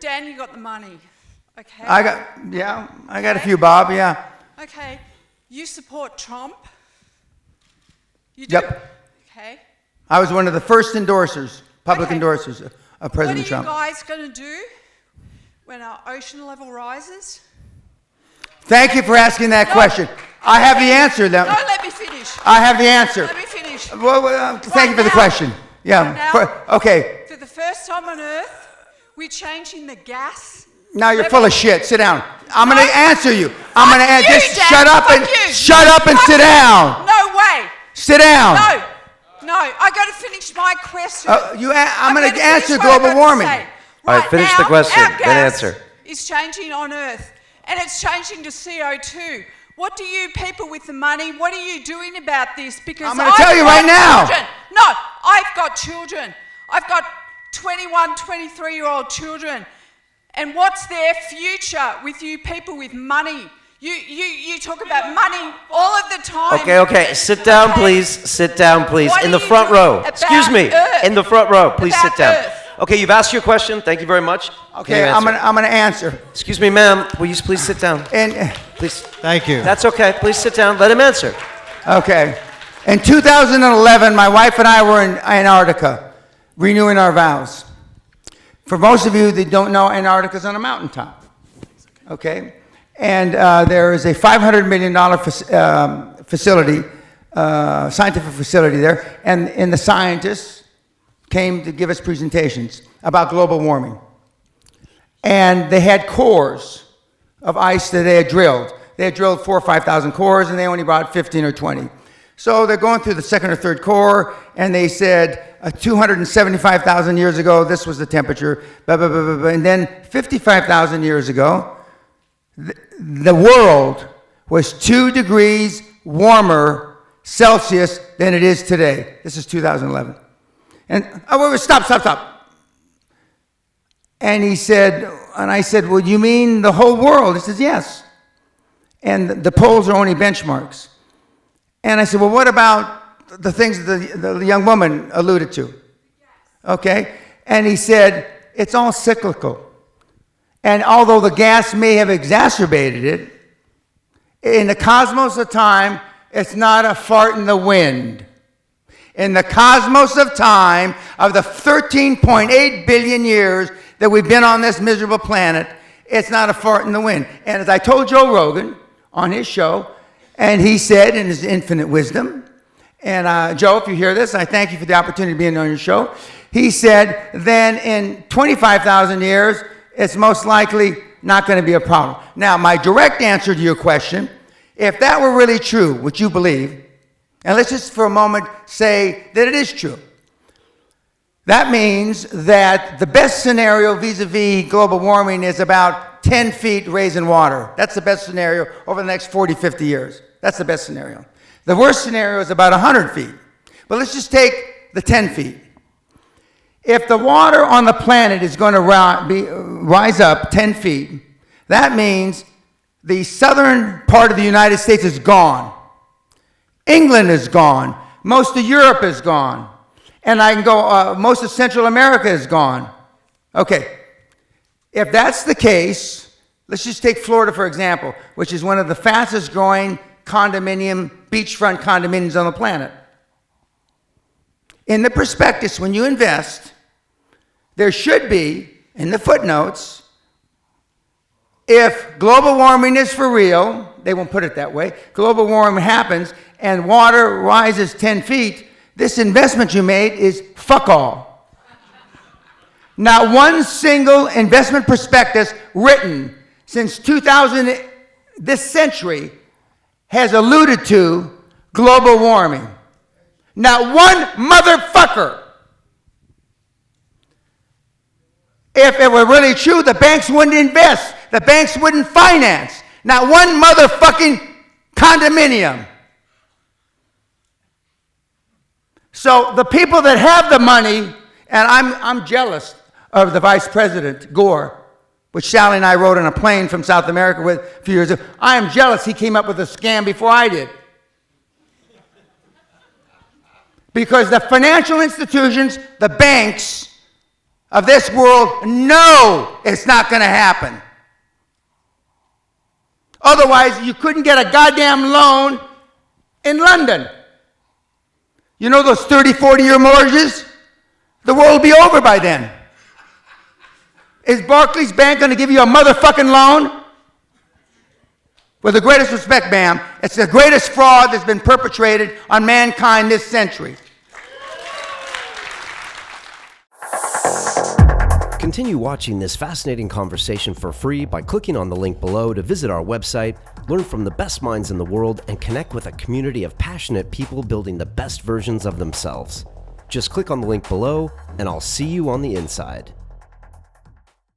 Dan, you got the money. Okay. I got a few, Bob, yeah. Okay. You support Trump? You do? Yep. Okay. I was one of the first endorsers, public endorsers of President Trump. What are you guys going to do when our ocean level rises? Thank you for asking that question. I have the answer. Don't let me finish. I have the answer. Let me finish. Well, thank you for the question. Yeah. Okay. For the first time on Earth, we're changing the gas. Now you're full of shit. Sit down. I'm going to answer you. I'm going to answer. Just Dan. shut up and sit down. No way. Sit down. No. I got to finish my question. I'm going to answer global warming. All right, finish the question, then answer. It's changing on Earth, and it's changing to CO2. What do you people with the money, what are you doing about this? Because I'm going to tell you right now. No, I've got children. I've got 21, 23-year-old children. And what's their future with you people with money? You talk about money all of the time. Okay. Sit down, please. Sit down, please. In the front row. Excuse me. In the front row. Please sit down. Okay, you've asked your question. Thank you very much. Okay, I'm going to answer. Excuse me, ma'am. Will you please sit down? Please. Thank you. That's okay. Please sit down. Let him answer. Okay. In 2011, my wife and I were in Antarctica, renewing our vows. For most of you that don't know, Antarctica's on a mountaintop. Okay? And there is a $500 million facility, scientific facility there, and the scientists came to give us presentations about global warming. And they had cores of ice that they had drilled. They had drilled 4,000 or 5,000 cores, and they only brought 15 or 20. So they're going through the second or third core, and they said 275,000 years ago, this was the temperature, blah, blah, blah, blah, blah. And then 55,000 years ago, the world was 2 degrees warmer Celsius than it is today. This is 2011. And stop. And he said, and I said, well, you mean the whole world? He says, yes. And the poles are only benchmarks. And I said, well, what about the things that the young woman alluded to? Okay. And he said, it's all cyclical. And although the gas may have exacerbated it, in the cosmos of time, it's not a fart in the wind. In the cosmos of time, of the 13.8 billion years that we've been on this miserable planet, it's not a fart in the wind. And as I told Joe Rogan on his show, and he said in his infinite wisdom, and Joe, if you hear this, I thank you for the opportunity of being on your show. He said, then in 25,000 years, it's most likely not going to be a problem. Now, my direct answer to your question, if that were really true, which you believe, and let's just for a moment say that it is true. That means that the best scenario vis-a-vis global warming is about 10 feet raise in water. That's the best scenario over the next 40, 50 years. That's the best scenario. The worst scenario is about 100 feet. But let's just take the 10 feet. If the water on the planet is going to rise up 10 feet, that means the southern part of the United States is gone. England is gone. Most of Europe is gone. And I can go, most of Central America is gone. Okay. If that's the case, let's just take Florida, for example, which is one of the fastest growing beachfront condominiums on the planet. In the prospectus, when you invest, there should be, in the footnotes, if global warming is for real, they won't put it that way, global warming happens and water rises 10 feet, this investment you made is fuck all. Not one single investment prospectus written since 2000, this century, has alluded to global warming. Not one motherfucker. If it were really true, the banks wouldn't invest. The banks wouldn't finance. Not one motherfucking condominium. So the people that have the money, and I'm jealous of the Vice President, Gore, which Sally and I rode on a plane from South America with a few years ago. I am jealous he came up with a scam before I did. Because the financial institutions, the banks, of this world know it's not going to happen. Otherwise, you couldn't get a goddamn loan in London. You know those 30, 40-year mortgages? The world will be over by then. Is Barclays Bank going to give you a motherfucking loan? With the greatest respect, ma'am, it's the greatest fraud that's been perpetrated on mankind this century. Continue watching this fascinating conversation for free by clicking on the link below to visit our website, learn from the best minds in the world, and connect with a community of passionate people building the best versions of themselves. Just click on the link below, and I'll see you on the inside.